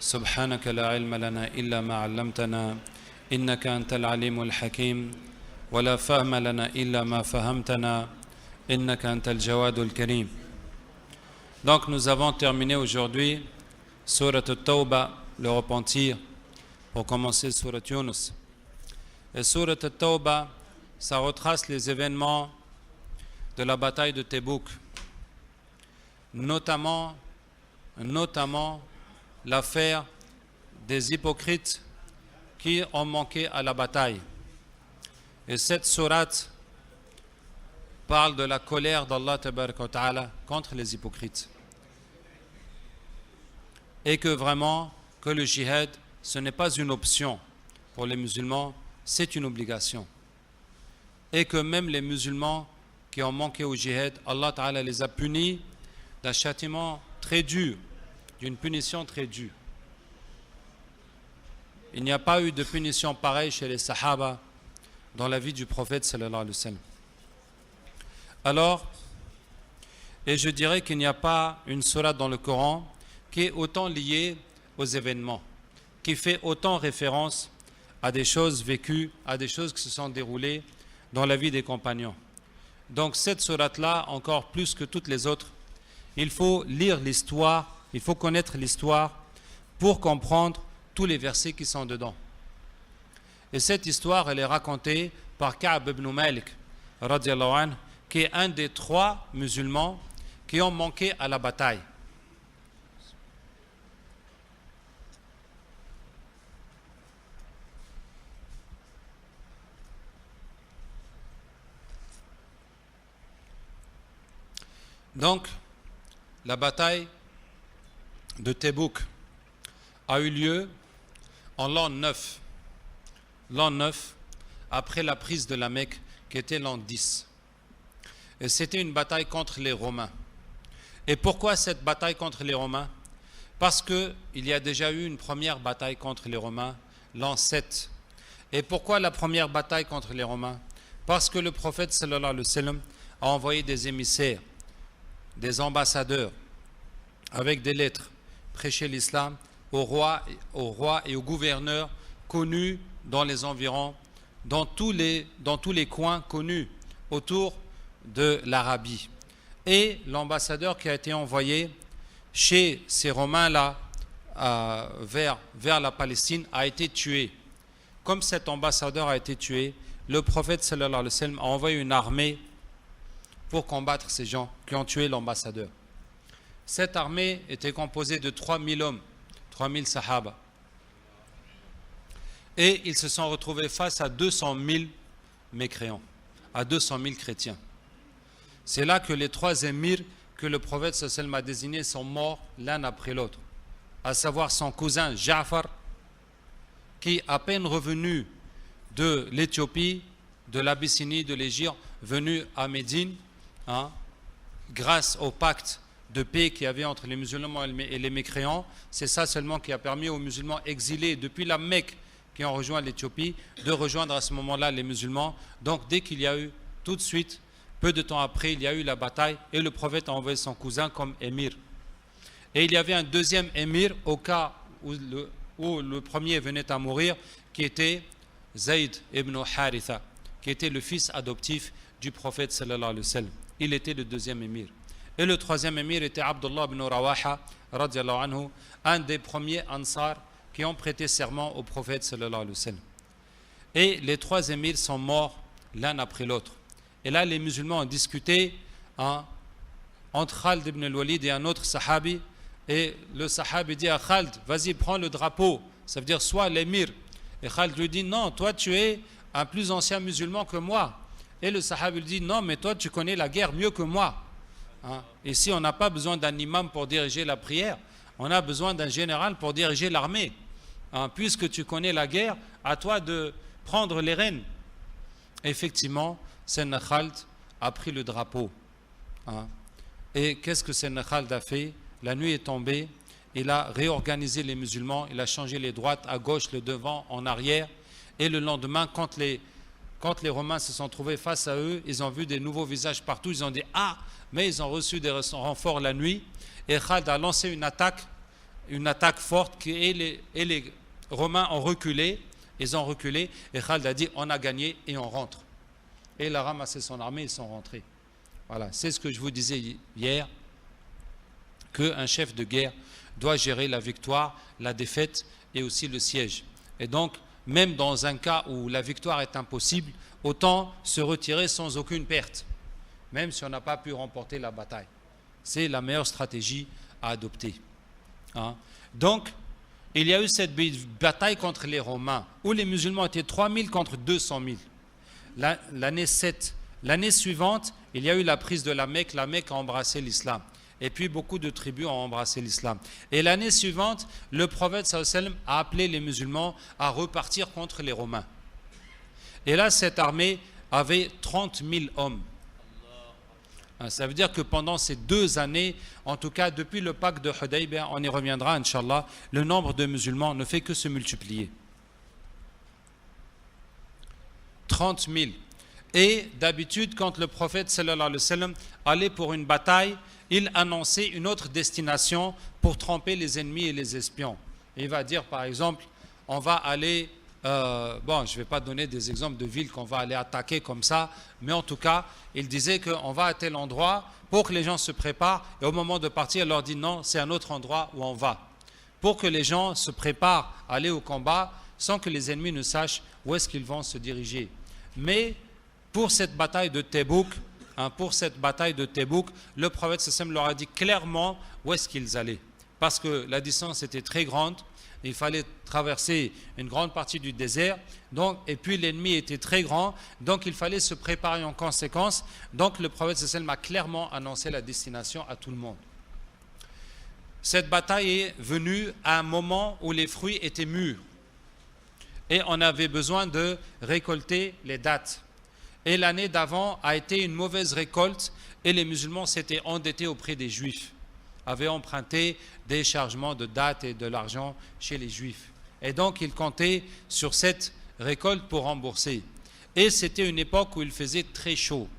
سبحانك لا علم لنا إلا ما علمتنا إنك أنت العليم الحكيم ولا فهم لنا إلا ما فهمتنا إنك أنت الجواد الكريم. Donc nous avons terminé aujourd'hui Surat al-Tawbah, le repentir, pour commencer Surat Yunus. Et Surat al-Tawbah, ça retrace les événements de la bataille de Tebouk, notamment l'affaire des hypocrites qui ont manqué à la bataille. Et cette sourate parle de la colère d'Allah Tabaraka wa Ta'ala contre les hypocrites. Et que vraiment, que le jihad, ce n'est pas une option pour les musulmans, c'est une obligation. Et que même les musulmans qui ont manqué au jihad, Allah Ta'ala les a punis d'un châtiment très dur, d'une punition très dure. Il n'y a pas eu de punition pareille chez les Sahaba dans la vie du prophète sallallahu alayhi wa sallam. Alors, et je dirais qu'il n'y a pas une sourate dans le Coran qui est autant liée aux événements, qui fait autant référence à des choses vécues, à des choses qui se sont déroulées dans la vie des compagnons. Donc cette sourate-là, encore plus que toutes les autres, il faut lire l'histoire, il faut connaître l'histoire pour comprendre tous les versets qui sont dedans. Et cette histoire, elle est racontée par Ka'b ibn Malik, radiallahu anhu, qui est un des 3 musulmans qui ont manqué à la bataille. Donc, la bataille de Tebouk a eu lieu en l'an 9. L'an 9, après la prise de la Mecque, qui était l'an 10. Et c'était une bataille contre les Romains. Et pourquoi cette bataille contre les Romains? Parce qu'il y a déjà eu une première bataille contre les Romains, l'an 7. Et pourquoi la première bataille contre les Romains? Parce que le prophète sallallahu alayhi wa sallam a envoyé des émissaires, des ambassadeurs, avec des lettres, prêcher l'islam au roi et aux gouverneurs connus dans les environs, dans tous les coins connus autour de l'Arabie. Et l'ambassadeur qui a été envoyé chez ces Romains-là, vers la Palestine, a été tué. Comme cet ambassadeur a été tué, le prophète sallallahu alayhi wa sallam a envoyé une armée pour combattre ces gens qui ont tué l'ambassadeur. Cette armée était composée de 3000 hommes, 3000 sahaba. Et ils se sont retrouvés face à 200 000 mécréants, à 200 000 chrétiens. C'est là que les 3 émirs que le prophète sallallahu alayhi wa sallam a désignés sont morts l'un après l'autre, à savoir son cousin Ja'far, qui, à peine revenu de l'Éthiopie, de l'Abyssinie, de l'Égypte, venu à Médine, grâce au pacte de paix qu'il y avait entre les musulmans et les mécréants, c'est ça seulement qui a permis aux musulmans exilés depuis la Mecque qui ont rejoint l'Éthiopie de rejoindre à ce moment-là les musulmans. Donc dès qu'il y a eu, tout de suite, peu de temps après, il y a eu la bataille et le prophète a envoyé son cousin comme émir. Et il y avait un deuxième émir au cas où le premier venait à mourir, qui était Zayd ibn Haritha, qui était le fils adoptif du prophète sallallahu alayhi wa sallam. Il était le deuxième émir. Et le troisième émir était Abdullah ibn Rawaha, radiallahu anhu, un des premiers Ansar qui ont prêté serment au prophète sallallahu alayhi wa sallam. Et les 3 émirs sont morts l'un après l'autre. Et là, les musulmans ont discuté entre Khalid ibn al-Walid et un autre sahabi. Et le sahabi dit à Khalid, vas-y, prends le drapeau. Ça veut dire, sois l'émir. Et Khalid lui dit, non, toi tu es un plus ancien musulman que moi. Et le sahabi lui dit, non, mais toi tu connais la guerre mieux que moi. Ici, on n'a pas besoin d'un imam pour diriger la prière. On a besoin d'un général pour diriger l'armée. Puisque tu connais la guerre, à toi de prendre les rênes. Effectivement, Sayyidina Khalid a pris le drapeau. Et qu'est-ce que Sayyidina Khalid a fait? La nuit est tombée, il a réorganisé les musulmans, il a changé les droites à gauche, le devant, en arrière. Et le lendemain, quand les Romains se sont trouvés face à eux, ils ont vu des nouveaux visages partout, ils ont dit « Ah !» Mais ils ont reçu des renforts la nuit. Et Khalid a lancé une attaque une attaque forte et les Romains ont reculé. Ils ont reculé et Khalid a dit on a gagné et on rentre. Et il a ramassé son armée, ils sont rentrés. Voilà, c'est ce que je vous disais hier, qu'un chef de guerre doit gérer la victoire, la défaite et aussi le siège. Et donc, même dans un cas où la victoire est impossible, autant se retirer sans aucune perte, même si on n'a pas pu remporter la bataille. C'est la meilleure stratégie à adopter. Hein? Donc, il y a eu cette bataille contre les Romains, où les musulmans étaient 3000 contre 200 000. L'année 7, l'année suivante, il y a eu la prise de la Mecque a embrassé l'islam. Et puis beaucoup de tribus ont embrassé l'islam. Et l'année suivante, le prophète sallallahu alayhi wa sallam a appelé les musulmans à repartir contre les Romains. Et là, cette armée avait 30 000 hommes. Ça veut dire que pendant ces 2 années, en tout cas depuis le pacte de Hudaybiyah, on y reviendra, Inch'Allah, le nombre de musulmans ne fait que se multiplier. 30 000. Et d'habitude, quand le prophète sallallahu alayhi wa sallam allait pour une bataille, il annonçait une autre destination pour tromper les ennemis et les espions. Et il va dire par exemple, on va aller, je ne vais pas donner des exemples de villes qu'on va aller attaquer comme ça, mais en tout cas, il disait qu'on va à tel endroit pour que les gens se préparent, et au moment de partir, il leur dit non, c'est un autre endroit où on va. Pour que les gens se préparent à aller au combat sans que les ennemis ne sachent où est-ce qu'ils vont se diriger. Mais pour cette bataille de Tebouk, le prophète sallam leur a dit clairement où est-ce qu'ils allaient. Parce que la distance était très grande, il fallait traverser une grande partie du désert, et puis l'ennemi était très grand, donc il fallait se préparer en conséquence. Donc le prophète sallam a clairement annoncé la destination à tout le monde. Cette bataille est venue à un moment où les fruits étaient mûrs et on avait besoin de récolter les dattes. Et l'année d'avant a été une mauvaise récolte et les musulmans s'étaient endettés auprès des juifs, avaient emprunté des chargements de dattes et de l'argent chez les juifs. Et donc ils comptaient sur cette récolte pour rembourser. Et c'était une époque où il faisait très chaud.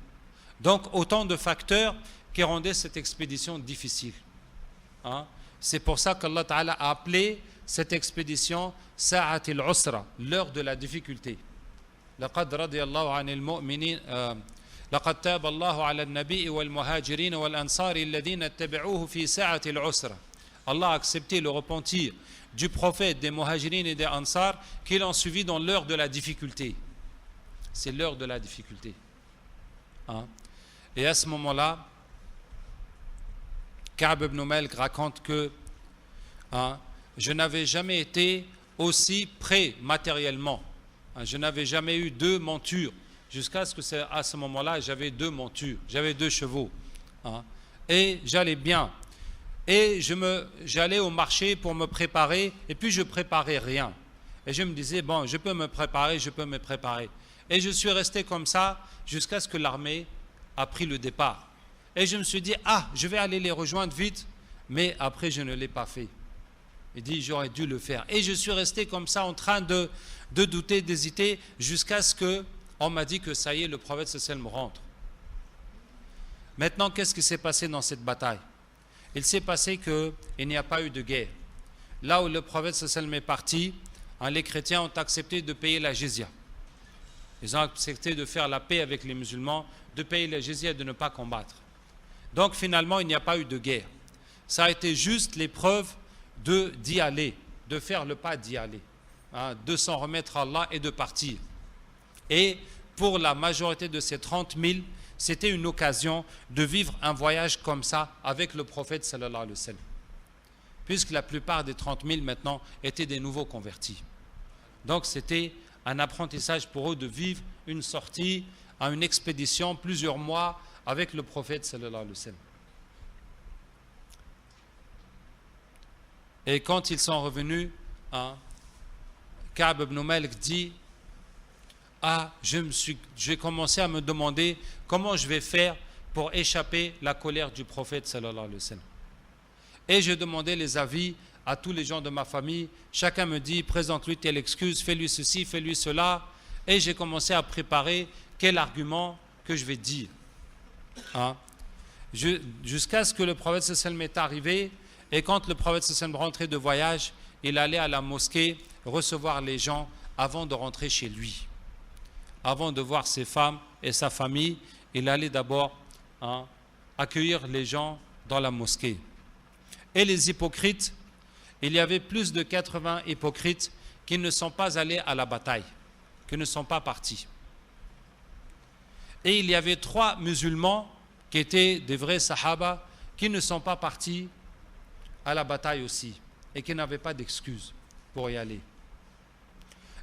Donc autant de facteurs qui rendaient cette expédition difficile. Hein? C'est pour ça qu'Allah Ta'ala a appelé cette expédition Sa'at al-Usra, l'heure de la difficulté. لقد رضي الله عن المؤمنين لقد تاب الله على النبي والمهاجرين والأنصار الذين اتبعوه في ساعة العسرة. Allah a accepté le repentir du prophète, des muhajirines et des ansars qui l'ont suivi dans l'heure de la difficulté. C'est l'heure de la difficulté. Hein? Et à ce moment-là, Ka'b ibn Malik raconte que je n'avais jamais été aussi près matériellement. Je n'avais jamais eu 2 montures. Jusqu'à ce que à ce moment-là, j'avais 2 montures. J'avais 2 chevaux. Et j'allais bien. Et j'allais au marché pour me préparer. Et puis je préparais rien. Et je me disais, bon, je peux me préparer. Et je suis resté comme ça jusqu'à ce que l'armée a pris le départ. Et je me suis dit, je vais aller les rejoindre vite. Mais après, je ne l'ai pas fait. Il dit, j'aurais dû le faire. Et je suis resté comme ça en train de douter, d'hésiter, jusqu'à ce qu'on m'a dit que ça y est, le prophète sallam rentre. Maintenant, qu'est-ce qui s'est passé dans cette bataille? Il s'est passé qu'il n'y a pas eu de guerre. Là où le prophète sallam est parti, les chrétiens ont accepté de payer la jizya. Ils ont accepté de faire la paix avec les musulmans, de payer la jizya et de ne pas combattre. Donc finalement, il n'y a pas eu de guerre. Ça a été juste l'épreuve d'y aller, de faire le pas d'y aller, de s'en remettre à Allah et de partir. Et pour la majorité de ces 30 000, c'était une occasion de vivre un voyage comme ça avec le prophète sallallahu alayhi wa sallam. Puisque la plupart des 30 000 maintenant étaient des nouveaux convertis. Donc c'était un apprentissage pour eux de vivre une sortie, une expédition, plusieurs mois avec le prophète sallallahu alayhi wa sallam. Et quand ils sont revenus, Ka'b ibn Malik dit, j'ai commencé à me demander comment je vais faire pour échapper à la colère du prophète sallallahu alayhi wa sallam. Et je demandais les avis à tous les gens de ma famille. Chacun me dit, présente-lui telle excuse, fais-lui ceci, fais-lui cela. Et j'ai commencé à préparer quel argument que je vais dire. Jusqu'à ce que le prophète sallallahu alayhi wa sallam est arrivé. Et quand le prophète sallam rentrait de voyage, il allait à la mosquée recevoir les gens avant de rentrer chez lui. Avant de voir ses femmes et sa famille, il allait d'abord accueillir les gens dans la mosquée. Et les hypocrites, il y avait plus de 80 hypocrites qui ne sont pas allés à la bataille, qui ne sont pas partis. Et il y avait 3 musulmans qui étaient des vrais sahaba qui ne sont pas partis à la bataille aussi et qui n'avaient pas d'excuses pour y aller.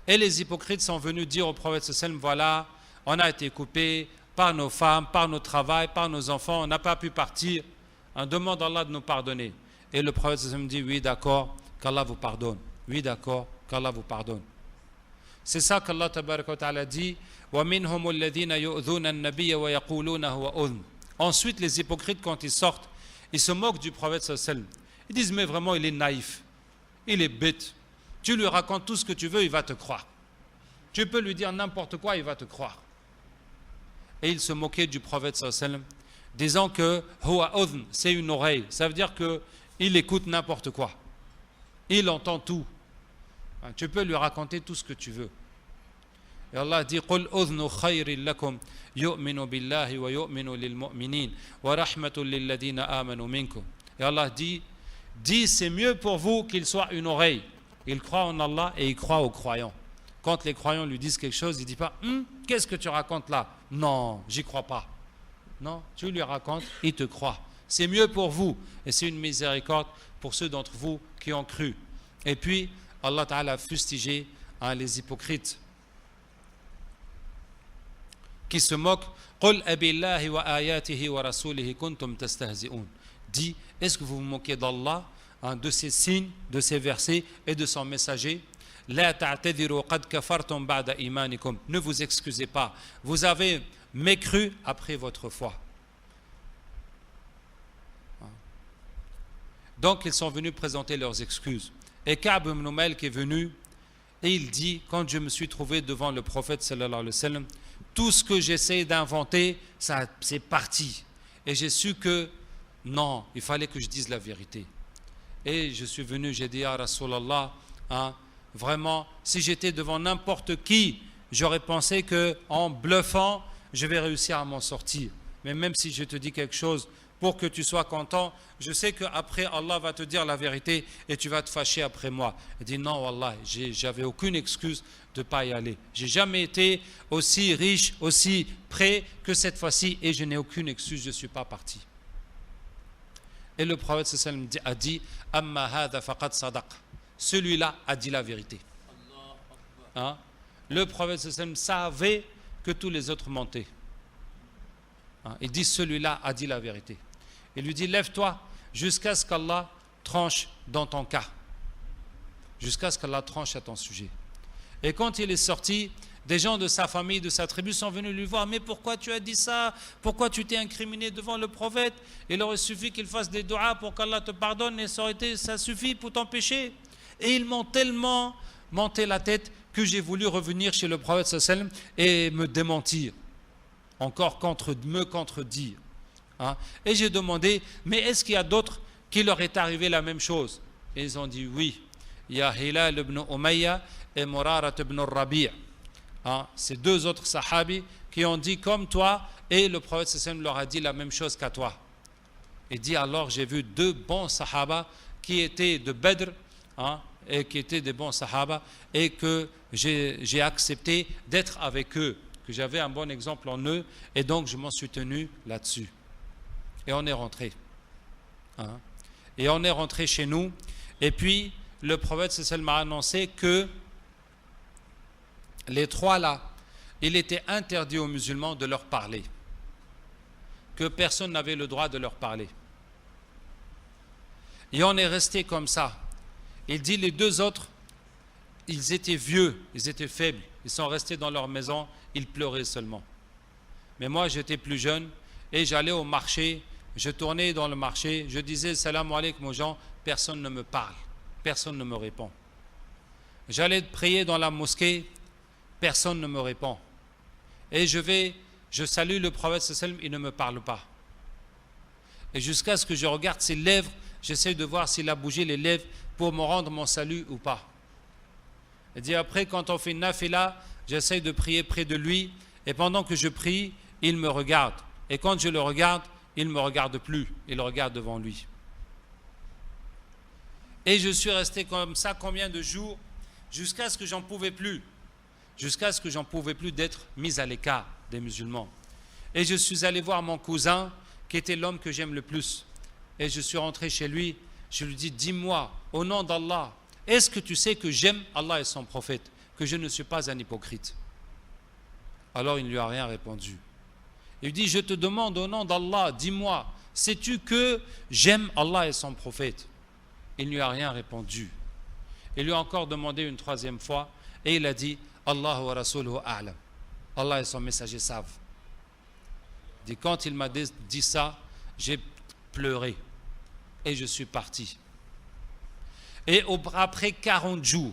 Et les hypocrites sont venus dire au prophète sallam, voilà, on a été coupés par nos femmes, par nos travails, par nos enfants, on n'a pas pu partir, on demande à Allah de nous pardonner. Et le prophète sallam dit, oui d'accord, qu'Allah vous pardonne, oui d'accord, qu'Allah vous pardonne. C'est ça qu'Allah tabaraka wa ta'ala dit, وَمِنْهُمُ الَّذِينَ يُؤْذُونَ النَّبِيَّ وَيَقُولُونَ هُوَ أُذْنٌ. Ensuite, les hypocrites, quand ils sortent, ils se moquent du prophète sallam. Ils disent, mais vraiment, il est naïf, il est bête. Tu lui racontes tout ce que tu veux, il va te croire. Tu peux lui dire n'importe quoi, il va te croire. Et ils se moquaient du prophète sallam, disant que huwa udhn, c'est une oreille. Ça veut dire qu'il écoute n'importe quoi. Il entend tout. Tu peux lui raconter tout ce que tu veux. Et Allah dit قُلْ أُذْنُ خَيْرٍ لَكُمْ يُؤْمِنُ بِاللَّهِ وَيُؤْمِنُ لِلْمُؤْمِنِينَ وَرَحْمَةٌ لِلَّذِينَ آمَنُوا مِنكُمْ. Et Allah dit c'est mieux pour vous qu'il soit une oreille. Il croit en Allah et il croit aux croyants. Quand les croyants lui disent quelque chose, il ne dit pas qu'est-ce que tu racontes là? Non, j'y crois pas. Non, tu lui racontes, il te croit. C'est mieux pour vous et c'est une miséricorde pour ceux d'entre vous qui ont cru. Et puis, Allah Ta'ala a fustigé les hypocrites qui se moquent. قُلْ أَبِاللَّهِ وَآيَاتِهِ وَرَسُولِهِ كُنْتُمْ تَسْتَهْزِئُونَ. Dit, est-ce que vous vous moquez d'Allah, de ses signes, de ses versets et de son messager? لَا تَعْتَذِرُوا قَدْ كَفَرْتُمْ بَعْدَ إِيمَانِكُمْ. Ne vous excusez pas, vous avez mécru après votre foi. Donc ils sont venus présenter leurs excuses. Et Ka'b ibn Malik est venu et il dit, quand je me suis trouvé devant le prophète sallallahu alayhi wa sallam, tout ce que j'essaie d'inventer, c'est parti. Et j'ai su que non, il fallait que je dise la vérité. Et je suis venu, j'ai dit à Rasulallah, vraiment, si j'étais devant n'importe qui, j'aurais pensé qu'en bluffant, je vais réussir à m'en sortir. Mais même si je te dis quelque chose pour que tu sois content, je sais qu'après Allah va te dire la vérité et tu vas te fâcher après moi. Il dit non, Wallah, j'avais aucune excuse de ne pas y aller. J'ai jamais été aussi riche, aussi près que cette fois-ci et je n'ai aucune excuse, je ne suis pas parti. Et le prophète sallam a dit Amma hadha faqad sadaq. Celui-là a dit la vérité. Le prophète sallam savait que tous les autres mentaient. Il dit celui-là a dit la vérité. Il lui dit lève-toi jusqu'à ce qu'Allah tranche dans ton cas. Jusqu'à ce qu'Allah tranche à ton sujet. Et quand il est sorti, des gens de sa famille, de sa tribu sont venus lui voir. Mais pourquoi tu as dit ça? Pourquoi tu t'es incriminé devant le prophète? Il aurait suffi qu'il fasse des doigts pour qu'Allah te pardonne et ça suffit pour ton péché. Et ils m'ont tellement monté la tête que j'ai voulu revenir chez le prophète sallam et me démentir. Encore me contredire. Et j'ai demandé, mais est-ce qu'il y a d'autres qui leur est arrivé la même chose? Et ils ont dit oui. Il y a Hilal ibn Umayya et Murarat ibn Rabi'. Ces deux autres sahabis qui ont dit comme toi, et le prophète sallam leur a dit la même chose qu'à toi. Il dit alors j'ai vu deux bons sahaba qui étaient de Badr, et qui étaient des bons sahaba, et que j'ai accepté d'être avec eux, que j'avais un bon exemple en eux, et donc je m'en suis tenu là-dessus. Et on est rentré. Et on est rentré chez nous, et puis le prophète sallam m'a annoncé que les trois là, il était interdit aux musulmans de leur parler, que personne n'avait le droit de leur parler. Et on est resté comme ça. Il dit les deux autres, ils étaient vieux, ils étaient faibles, ils sont restés dans leur maison, ils pleuraient seulement. Mais moi j'étais plus jeune et j'allais au marché, je tournais dans le marché, je disais salam alaikum aux gens, personne ne me parle, personne ne me répond. J'allais prier dans la mosquée, personne ne me répond. Et je salue le prophète sallam, il ne me parle pas. Et jusqu'à ce que je regarde ses lèvres j'essaie de voir s'il a bougé les lèvres pour me rendre mon salut ou pas. Il dit après, quand on fait une nafila, j'essaie de prier près de lui, et pendant que je prie, il me regarde. Et quand je le regarde, il ne me regarde plus, il regarde devant lui. Et je suis resté comme ça combien de jours? Jusqu'à ce que j'en pouvais plus. Jusqu'à ce que j'en pouvais plus d'être mis à l'écart des musulmans. Et je suis allé voir mon cousin, qui était l'homme que j'aime le plus. Et je suis rentré chez lui, je lui dis, dis-moi, au nom d'Allah, est-ce que tu sais que j'aime Allah et son prophète, que je ne suis pas un hypocrite? Alors il ne lui a rien répondu. Il dit, je te demande au nom d'Allah, dis-moi, sais-tu que j'aime Allah et son prophète? Il ne lui a rien répondu. Il lui a encore demandé une troisième fois, et il a dit, Allah wa rasuluhu a'lam. Allah et son messager savent. Il dit, quand il m'a dit ça, j'ai pleuré, et je suis parti. Et après 40 jours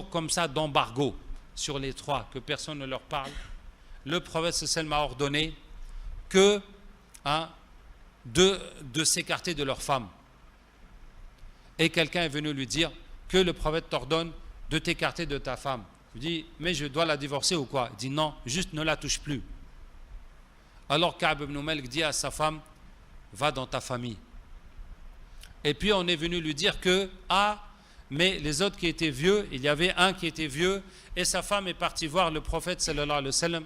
comme ça d'embargo sur les trois, que personne ne leur parle, le prophète sallallahu m'a ordonné que de s'écarter de leurs femmes. Et quelqu'un est venu lui dire que le prophète t'ordonne de t'écarter de ta femme. Il dit, mais je dois la divorcer ou quoi? Il dit, non, juste ne la touche plus. Alors Ka'b ibn Malik dit à sa femme, va dans ta famille. Et puis on est venu lui dire que, mais les autres qui étaient vieux, il y avait un qui était vieux, et sa femme est partie voir le prophète sallallahu alayhi wa sallam,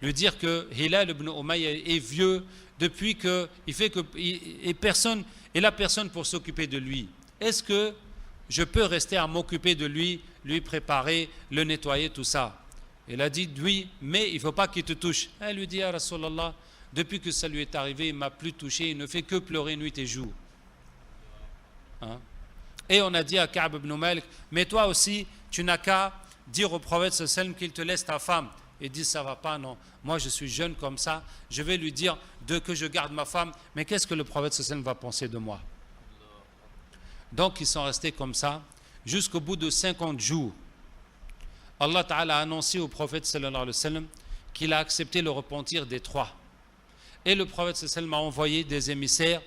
lui dire que Hilal ibn Umayya est vieux depuis que il fait que il n'a personne pour s'occuper de lui. Est-ce que je peux rester à m'occuper de lui préparer, le nettoyer, tout ça? Il a dit oui, mais il ne faut pas qu'il te touche. Elle lui dit, ah Rasulallah, depuis que ça lui est arrivé, il ne m'a plus touché, il ne fait que pleurer nuit et jour. Et on a dit à Ka'b ibn Malik, mais toi aussi, tu n'as qu'à dire au prophète sallallahu alayhi wa sallam qu'il te laisse ta femme. Il dit, ça ne va pas, non. Moi, je suis jeune comme ça, je vais lui dire que je garde ma femme, mais qu'est-ce que le prophète sallallahu alayhi wa sallam va penser de moi? Donc, ils sont restés comme ça, jusqu'au bout de 50 jours. Allah Ta'ala a annoncé au prophète sallallahu alayhi wa sallam qu'il a accepté le repentir des trois. Et le prophète sallallahu alayhi wa sallam a envoyé des émissaires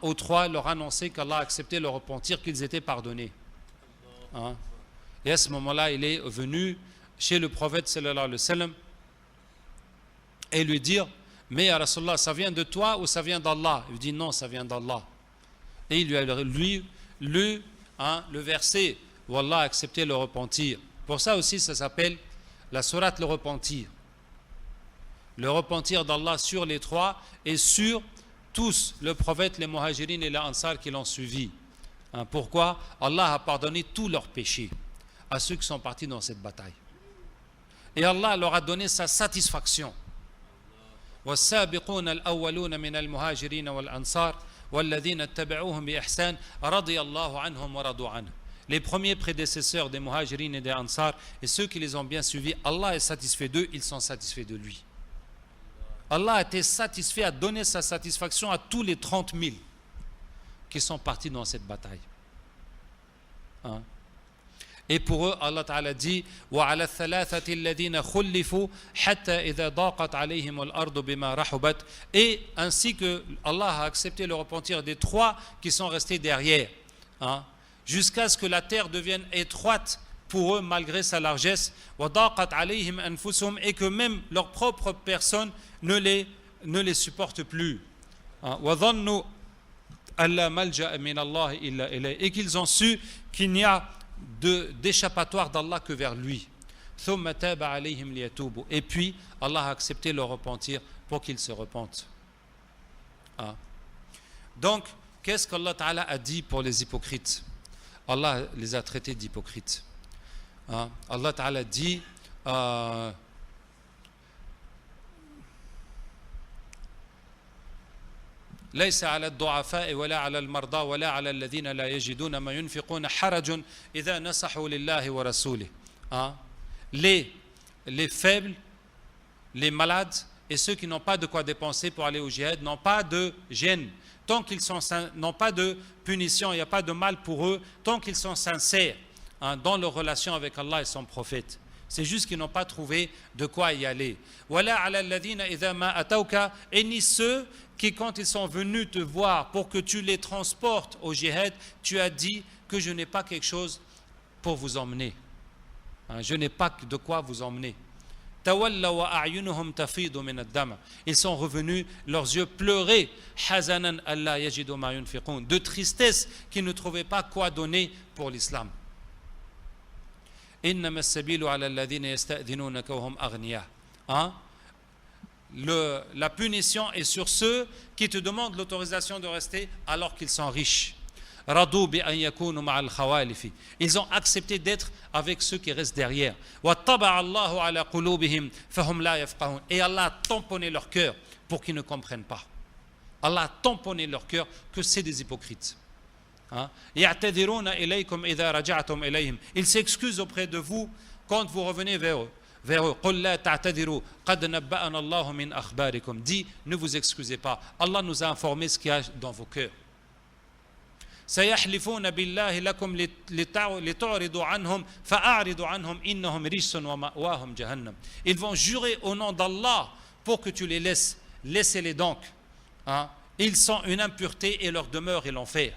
aux trois, leur annoncer qu'Allah a accepté le repentir, qu'ils étaient pardonnés. Et à ce moment-là, il est venu chez le prophète sallallahu alayhi wa sallam et lui dire, mais ya Rasulallah, ça vient de toi ou ça vient d'Allah? Il dit non, ça vient d'Allah. Et il lui a lu le verset où Allah a accepté le repentir. Pour ça aussi, ça s'appelle la sourate le repentir. Le repentir d'Allah sur les trois et sur tous, le prophète, les muhajirines et les ansar qui l'ont suivi. Pourquoi? Allah a pardonné tous leurs péchés à ceux qui sont partis dans cette bataille. Et Allah leur a donné sa satisfaction. وَالسَّابِقُونَ الْأَوَّلُونَ مِنَ الْمُهَاجِرِينَ وَالْأَنصَارِ وَالَّذِينَ اتَّبَعُوهُمْ بِإِحْسَانٍ رَضِيَ اللَّهُ عَنْهُمْ وَرَضُوا عَنْهُ. Les premiers prédécesseurs des muhajirines et des ansar et ceux qui les ont bien suivis, Allah est satisfait d'eux, ils sont satisfaits de lui. Allah a été satisfait, a donné sa satisfaction à tous les 30 000 qui sont partis dans cette bataille. Et pour eux, Allah Ta'ala dit وَعَلَى الثَّلَاثَةِ الَّذِينَ خُلِّفُوا حَتَّى إِذَا ضَاقَتْ عَلَيْهِمُ الْأَرْضُ بِمَا رَحُبَتْ. Et ainsi que Allah a accepté le repentir des trois qui sont restés derrière, jusqu'à ce que la terre devienne étroite pour eux malgré sa largesse, وَضَاقَتْ عَلَيْهِمْ أَنفُسُهُمْ, et que même leur propre personne ne les supporte plus. وَظَنُّوا أَلَّا مَلْجَأَ مِنَ اللَّهِ إِلَّا إِلَيْهِ, et qu'ils ont su qu'il n'y a d'échappatoire d'Allah que vers lui. ثُمَّ تَابَ عَلَيْهِمْ لِيَتُوبُوا. Et puis Allah a accepté leur repentir pour qu'ils se repentent. Donc, qu'est-ce qu'Allah Ta'ala a dit pour les hypocrites? Allah les a traités d'hypocrites. Allah Ta'ala dit ليس على الضعفاء ولا على المرضى ولا على الذين لا يجدون ما ينفقون حرج إذا نصحوا لله ورسوله. Les faibles, les malades et ceux qui n'ont pas de quoi dépenser pour aller au djihad n'ont pas de gêne. Tant qu'ils n'ont pas de punition, il n'y a pas de mal pour eux, tant qu'ils sont sincères dans leur relation avec Allah et son prophète. C'est juste qu'ils n'ont pas trouvé de quoi y aller. Et ni ceux qui, quand ils sont venus te voir pour que tu les transportes au jihad, tu as dit que je n'ai pas quelque chose pour vous emmener. Je n'ai pas de quoi vous emmener. Ils sont revenus, leurs yeux pleuraient, de tristesse qu'ils ne trouvaient pas quoi donner pour l'islam. La punition est sur ceux qui te demandent l'autorisation de rester alors qu'ils sont riches. Ils ont accepté d'être avec ceux qui restent derrière. Et Allah a tamponné leur cœur pour qu'ils ne comprennent pas. Allah a tamponné leur cœur que c'est des hypocrites. Ils s'excusent auprès de vous quand vous revenez vers eux. Dis, ne vous excusez pas. Allah nous a informé ce qu'il y a dans vos cœurs. سيحلفون بالله لكم لتعرضوا عنهم فأعرضوا عنهم إنهم رجس ومأواهم جهنم. Ils vont jurer au nom d'Allah pour que tu les laisses. Laissez-les donc. Ils sont une impureté et leur demeure est l'enfer.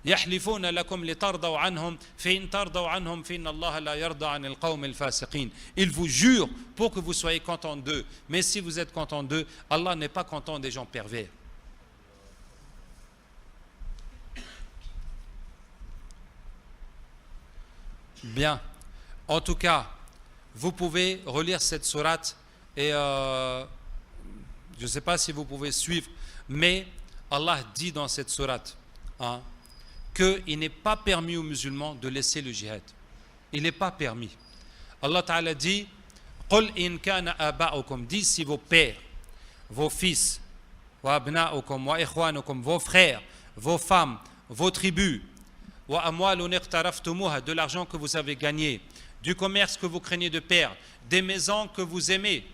يحلفون لكم لترضوا عنهم فإن ترضوا عنهم فإن الله لا يرضى عن القوم الفاسقين. Ils vous jurent pour que vous soyez contents d'eux. Mais si vous êtes contents d'eux, Allah n'est pas content des gens pervers. Bien. En tout cas, vous pouvez relire cette sourate et je ne sais pas si vous pouvez suivre, mais Allah dit dans cette sourate qu'il n'est pas permis aux musulmans de laisser le jihad. Il n'est pas permis. Allah Ta'ala dit قُلْ إِنْ كَانَ آبَاؤُكُمْ dit si vos pères, vos fils, وَأَبْنَاؤُكُمْ وَإِخْوَانُكُمْ vos frères, vos femmes, vos tribus, de l'argent que vous avez gagné, du commerce que vous craignez de perdre, des maisons que vous aimez,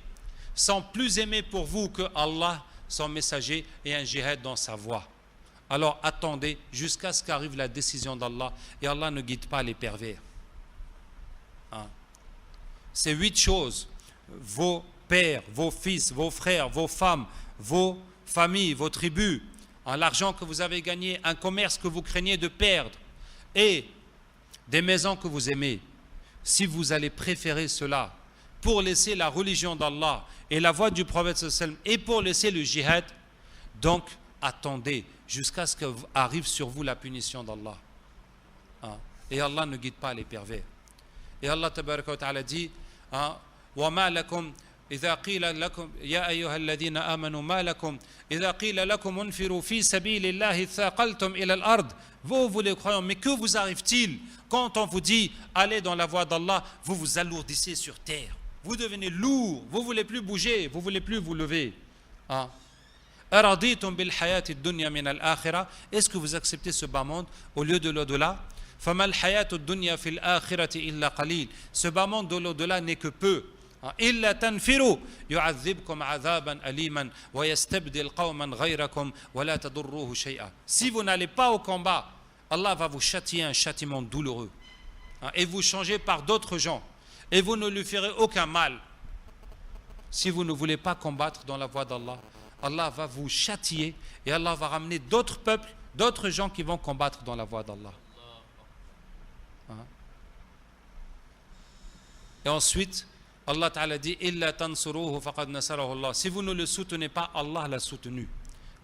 sont plus aimés pour vous que Allah, son messager et un jihad dans sa voie. Alors attendez jusqu'à ce qu'arrive la décision d'Allah et Allah ne guide pas les pervers. Ces 8 choses, vos pères, vos fils, vos frères, vos femmes, vos familles, vos tribus, l'argent que vous avez gagné, un commerce que vous craignez de perdre, et des maisons que vous aimez, si vous allez préférer cela pour laisser la religion d'Allah et la voie du prophète et pour laisser le jihad, donc attendez jusqu'à ce qu'arrive sur vous la punition d'Allah. Et Allah ne guide pas les pervers. Et Allah tabaraka wa ta'ala dit وَمَا لَكُمْ إذا قيل لكم يا أيها الذين آمنوا ما لكم إذا قيل لكم انفروا في سبيل الله ثاقلتم إلى الأرض. Vous les croyants, mais que vous arrive-t-il quand on vous dit allez dans la voie d'Allah, vous vous alourdissez sur terre, vous devenez lourd, vous ne voulez plus bouger, vous ne voulez plus vous lever. أرضيتم بالحياة الدنيا من الآخرة. Est-ce que vous acceptez ce bas monde au lieu de l'au-delà? فما الحياة الدنيا في الآخرة إلا قليل. Ce bas monde de l'au-delà n'est que peu. إلا تنفروا يعذبكم عذابا أليما ويستبدل قوما غيركم ولا تضروه شيئا. Si vous n'allez pas au combat, Allah va vous châtier un châtiment douloureux et vous changer par d'autres gens et vous ne lui ferez aucun mal. Si vous ne voulez pas combattre dans la voie d'Allah, Allah va vous châtier et Allah va ramener d'autres peuples, d'autres gens qui vont combattre dans la voie d'Allah. Et ensuite Allah Ta'ala dit illa tansuruhu faqad nasarahu Allah. Si vous ne le soutenez pas, Allah l'a soutenu.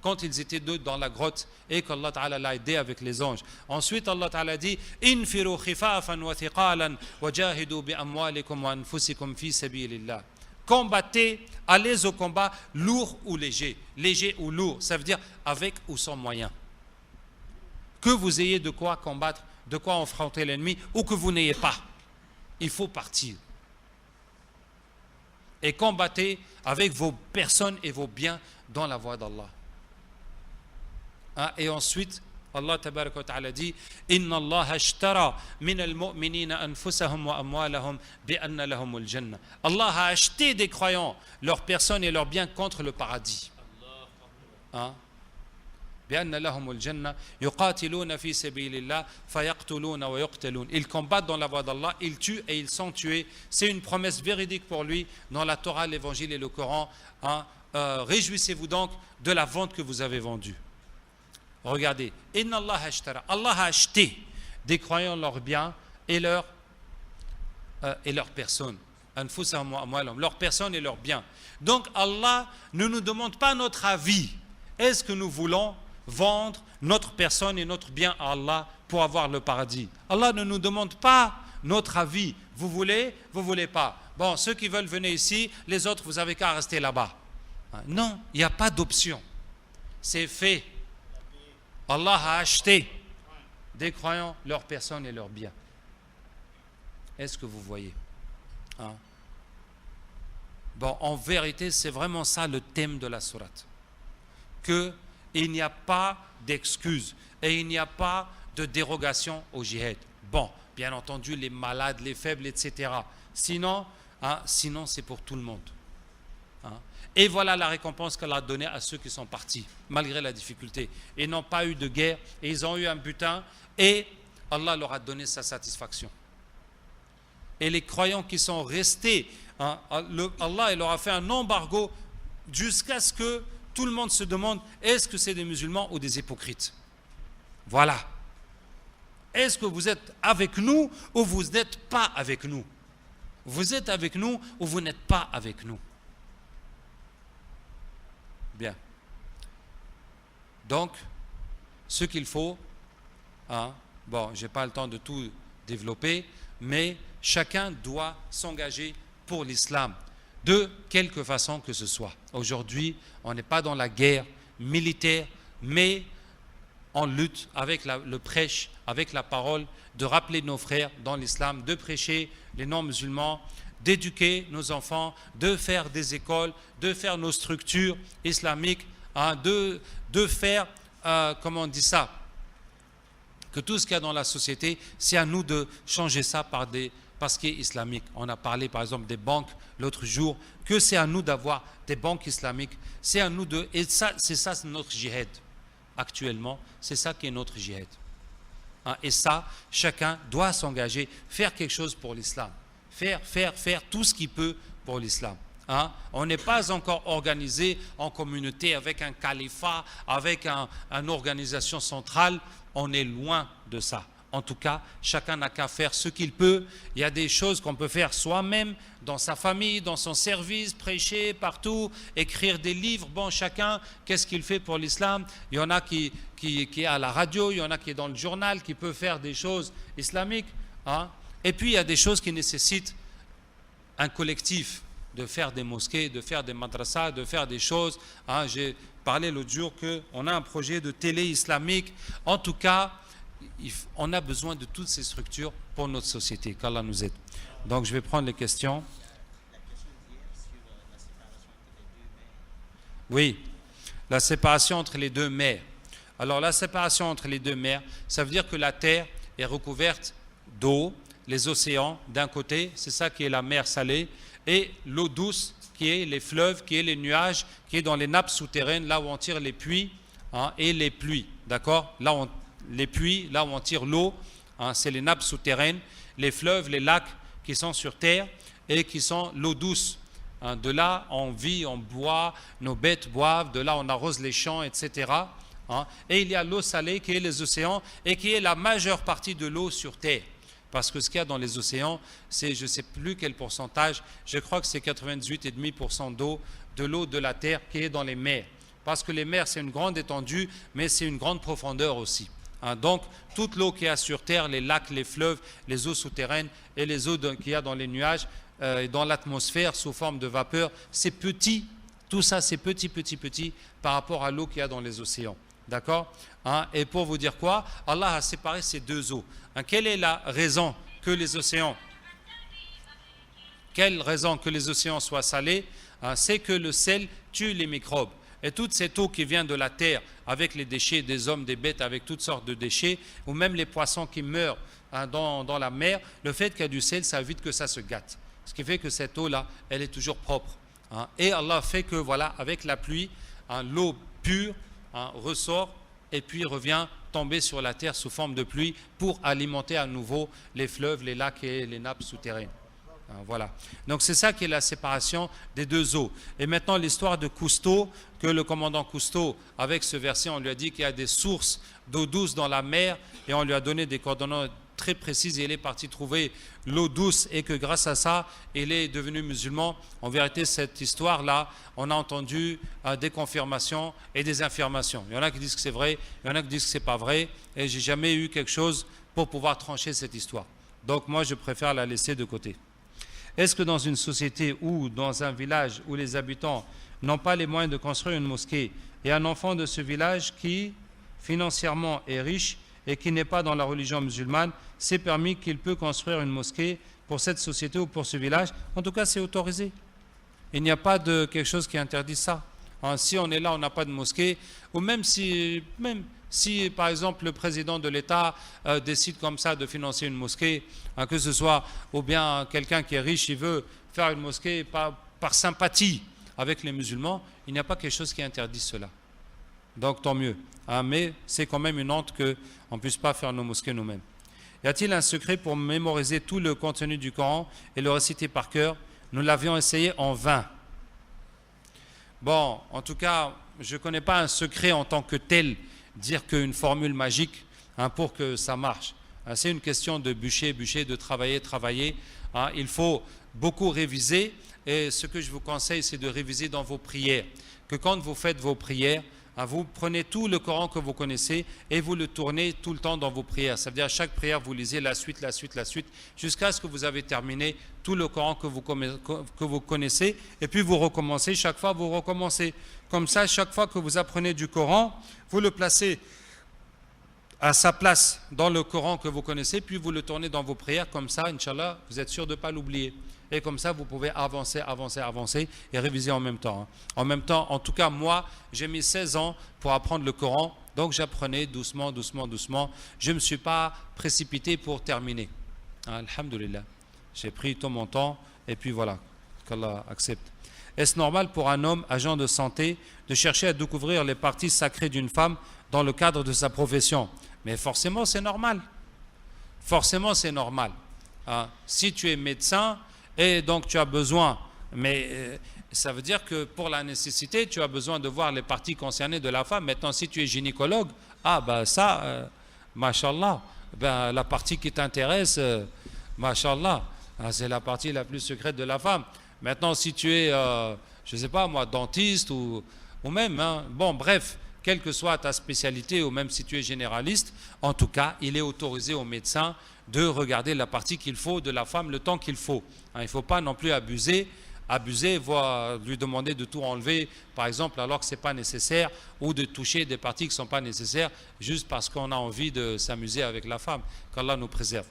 Quand ils étaient deux dans la grotte et qu'Allah Ta'ala l'a aidé avec les anges. Ensuite Allah Ta'ala dit infiru khifafan wa thiqalan wa jahidu bi amwalikum wa anfusikum fi sabilillah. Combattez, allez au combat, lourd ou léger. Léger ou lourd, ça veut dire avec ou sans moyens. Que vous ayez de quoi combattre, de quoi affronter l'ennemi ou que vous n'ayez pas. Il faut partir. Et combattez avec vos personnes et vos biens dans la voie d'Allah. Et ensuite, Allah tabaraka wa ta'ala dit Inna Allah ashtara min al-mu'minina anfusahum wa amwalahum bi anna lahum al-jannah. Allah a acheté des croyants, leurs personnes et leurs biens contre le paradis. بأن لهم الجنة يقاتلون في سبيل الله فيقتلون ويقتلون. Ils combattent dans la voie d'Allah, ils tuent et ils sont tués. C'est une promesse véridique pour lui dans la Torah, l'Évangile et le Coran. Réjouissez-vous donc de la vente que vous avez vendue. Regardez, Inna Allah ashtara. Allah a acheté des croyants leurs biens et leur personne. Leur personne et leurs biens. Donc Allah ne nous demande pas notre avis. Est-ce que nous voulons vendre notre personne et notre bien à Allah pour avoir le paradis? Allah ne nous demande pas notre avis. Vous voulez pas. Bon, ceux qui veulent venir ici, les autres, vous avez qu'à rester là-bas. Non, il n'y a pas d'option. C'est fait. Allah a acheté des croyants leur personne et leurs biens. Est-ce que vous voyez? Bon, en vérité, c'est vraiment ça le thème de la sourate. Qu'il n'y a pas d'excuses et il n'y a pas de dérogation au jihad. Bon, bien entendu, les malades, les faibles, etc. Sinon, c'est pour tout le monde. Et voilà la récompense qu'Allah a donnée à ceux qui sont partis, malgré la difficulté. Ils n'ont pas eu de guerre et ils ont eu un butin et Allah leur a donné sa satisfaction. Et les croyants qui sont restés, Allah il leur a fait un embargo jusqu'à ce que tout le monde se demande, est-ce que c'est des musulmans ou des hypocrites? Voilà. Est-ce que vous êtes avec nous ou vous n'êtes pas avec nous? Vous êtes avec nous ou vous n'êtes pas avec nous? Bien. Donc, ce qu'il faut, bon, je n'ai pas le temps de tout développer, mais chacun doit s'engager pour l'islam, de quelque façon que ce soit. Aujourd'hui, on n'est pas dans la guerre militaire, mais on lutte avec le prêche, avec la parole, de rappeler nos frères dans l'islam, de prêcher les non-musulmans, d'éduquer nos enfants, de faire des écoles, de faire nos structures islamiques, de faire, comment on dit ça, que tout ce qu'il y a dans la société, c'est à nous de changer ça par ce qui est islamique. On a parlé par exemple des banques l'autre jour, que c'est à nous d'avoir des banques islamiques, c'est à nous et ça, c'est notre djihad. Actuellement, c'est ça qui est notre djihad. Et ça, chacun doit s'engager, faire quelque chose pour l'islam. Faire tout ce qu'il peut pour l'islam. On n'est pas encore organisé en communauté avec un califat, avec une organisation centrale. On est loin de ça. En tout cas, chacun n'a qu'à faire ce qu'il peut. Il y a des choses qu'on peut faire soi-même, dans sa famille, dans son service, prêcher partout, écrire des livres. Bon, chacun, qu'est-ce qu'il fait pour l'islam? Il y en a qui est à la radio, il y en a qui est dans le journal, qui peut faire des choses islamiques. Et puis, il y a des choses qui nécessitent un collectif, de faire des mosquées, de faire des madrasas, de faire des choses. J'ai parlé l'autre jour qu'on a un projet de télé islamique. En tout cas, on a besoin de toutes ces structures pour notre société. Qu'Allah nous aide. Donc, je vais prendre les questions. La question d'hier sur la séparation entre les deux mers. Oui, la séparation entre les deux mers. Alors, la séparation entre les deux mers, ça veut dire que la terre est recouverte d'eau, les océans d'un côté, c'est ça qui est la mer salée, et l'eau douce qui est les fleuves, qui est les nuages, qui est dans les nappes souterraines, là où on tire les puits et les pluies. D'accord? Les puits, là où on tire l'eau, c'est les nappes souterraines, les fleuves, les lacs qui sont sur terre et qui sont l'eau douce. De là, on vit, on boit, nos bêtes boivent, de là, on arrose les champs, etc. Et il y a l'eau salée qui est les océans et qui est la majeure partie de l'eau sur terre. Parce que ce qu'il y a dans les océans, c'est je ne sais plus quel pourcentage, je crois que c'est 98,5% d'eau, de l'eau de la terre qui est dans les mers. Parce que les mers, c'est une grande étendue, mais c'est une grande profondeur aussi. Donc, toute l'eau qu'il y a sur terre, les lacs, les fleuves, les eaux souterraines et les eaux qu'il y a dans les nuages, dans l'atmosphère sous forme de vapeur, c'est petit, tout ça c'est petit par rapport à l'eau qu'il y a dans les océans. D'accord? Et pour vous dire quoi? Allah a séparé ces deux eaux. Quelle est la raison que les océans soient salés? C'est que le sel tue les microbes. Et toute cette eau qui vient de la terre, avec les déchets des hommes, des bêtes, avec toutes sortes de déchets, ou même les poissons qui meurent dans la mer, le fait qu'il y a du sel, ça évite que ça se gâte. Ce qui fait que cette eau-là, elle est toujours propre. Et Allah fait que, voilà, avec la pluie, l'eau pure ressort et puis revient tomber sur la terre sous forme de pluie pour alimenter à nouveau les fleuves, les lacs et les nappes souterraines. Voilà. Donc c'est ça qui est la séparation des deux eaux. Et maintenant l'histoire de Cousteau, que le commandant Cousteau, avec ce verset, on lui a dit qu'il y a des sources d'eau douce dans la mer et on lui a donné des coordonnées très précises et il est parti trouver l'eau douce et que grâce à ça, il est devenu musulman. En vérité, cette histoire-là, on a entendu des confirmations et des affirmations. Il y en a qui disent que c'est vrai, il y en a qui disent que c'est pas vrai et j'ai jamais eu quelque chose pour pouvoir trancher cette histoire. Donc moi, je préfère la laisser de côté. Est-ce que dans une société ou dans un village où les habitants n'ont pas les moyens de construire une mosquée et un enfant de ce village qui financièrement est riche et qui n'est pas dans la religion musulmane, c'est permis qu'il peut construire une mosquée pour cette société ou pour ce village? En tout cas, c'est autorisé. Il n'y a pas de quelque chose qui interdit ça. Si on est là, on n'a pas de mosquée, ou même si par exemple le président de l'État décide comme ça de financer une mosquée, que ce soit ou bien quelqu'un qui est riche, il veut faire une mosquée par sympathie avec les musulmans, il n'y a pas quelque chose qui interdit cela. Donc tant mieux. Mais c'est quand même une honte qu'on ne puisse pas faire nos mosquées nous-mêmes. Y a-t-il un secret pour mémoriser tout le contenu du Coran et le réciter par cœur? Nous l'avions essayé en vain. Bon, en tout cas, je ne connais pas un secret en tant que tel, dire qu'une formule magique pour que ça marche. C'est une question de bûcher, de travailler. Il faut beaucoup réviser et ce que je vous conseille, c'est de réviser dans vos prières. Que quand vous faites vos prières, vous prenez tout le Coran que vous connaissez et vous le tournez tout le temps dans vos prières. Ça veut dire à chaque prière, vous lisez la suite, jusqu'à ce que vous avez terminé tout le Coran que vous connaissez. Et puis vous recommencez, chaque fois vous recommencez. Comme ça, chaque fois que vous apprenez du Coran, vous le placez à sa place dans le Coran que vous connaissez, puis vous le tournez dans vos prières. Comme ça, Inch'Allah, vous êtes sûr de ne pas l'oublier. Et comme ça, vous pouvez avancer et réviser en même temps. En même temps, en tout cas, moi, j'ai mis 16 ans pour apprendre le Coran. Donc, j'apprenais doucement. Je ne me suis pas précipité pour terminer. Alhamdulillah. J'ai pris tout mon temps et puis voilà, qu'Allah accepte. Est-ce normal pour un homme agent de santé de chercher à découvrir les parties sacrées d'une femme dans le cadre de sa profession? Mais forcément, c'est normal. Si tu es médecin, et donc tu as besoin, mais ça veut dire que pour la nécessité, tu as besoin de voir les parties concernées de la femme. Maintenant, si tu es gynécologue, mashallah, la partie qui t'intéresse, mashallah, c'est la partie la plus secrète de la femme. Maintenant, si tu es, je ne sais pas moi, dentiste ou même, bref, quelle que soit ta spécialité ou même si tu es généraliste, en tout cas, il est autorisé au médecin de regarder la partie qu'il faut de la femme le temps qu'il faut. Il ne faut pas non plus abuser, voire lui demander de tout enlever, par exemple, alors que ce n'est pas nécessaire, ou de toucher des parties qui ne sont pas nécessaires, juste parce qu'on a envie de s'amuser avec la femme, qu'Allah nous préserve.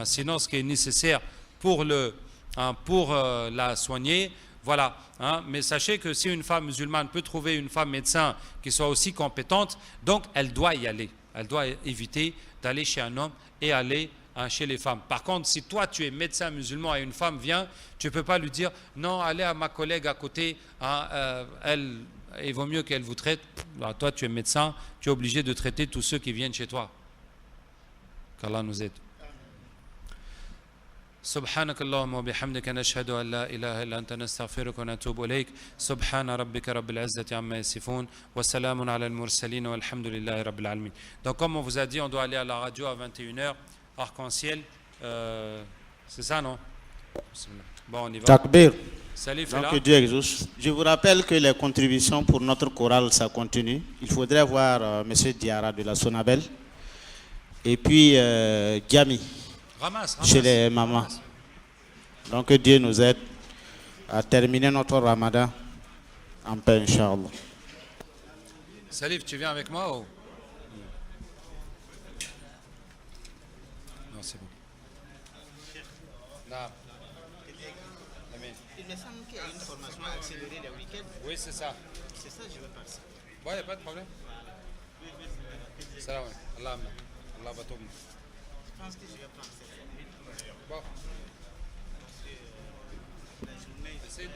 Sinon, ce qui est nécessaire pour la soigner, voilà. Mais sachez que si une femme musulmane peut trouver une femme médecin qui soit aussi compétente, donc elle doit y aller. Elle doit éviter d'aller chez un homme et aller chez les femmes. Par contre, si toi tu es médecin musulman et une femme vient, tu ne peux pas lui dire non, allez à ma collègue à côté, il vaut mieux qu'elle vous traite. Alors, toi tu es médecin, tu es obligé de traiter tous ceux qui viennent chez toi. Qu'Allah nous aide. سبحانك اللهم وبحمدك نشهد أن لا إله إلا أنت نستغفرك ونتوب إليك سبحان ربك رب العزة عما يصفون وسلام على المرسلين والحمد لله رب العالمين. Donc comme on vous a dit, on doit aller à la radio à 21h, Arc-en-Ciel, c'est ça non? Bon, on y va. Takbir. Salut, Donc que Dieu exauce. Je vous rappelle que les contributions pour notre chorale, ça continue. Il faudrait voir M. Diarra de la Sonabel et puis Giami. Ramasse. Chez les mamans. Donc que Dieu nous aide à terminer notre ramadan en paix, Inch'Allah. Salif, tu viens avec moi ou... Non, c'est bon. Non. Il me semble qu'il y a une formation accélérée le week-end. Oui, c'est ça. C'est ça, je veux passer. Bon, il n'y a pas de problème. Salam. Allah va tomber. Je pense que je vais prendre cette formule. Bon. La journée, Essaye de...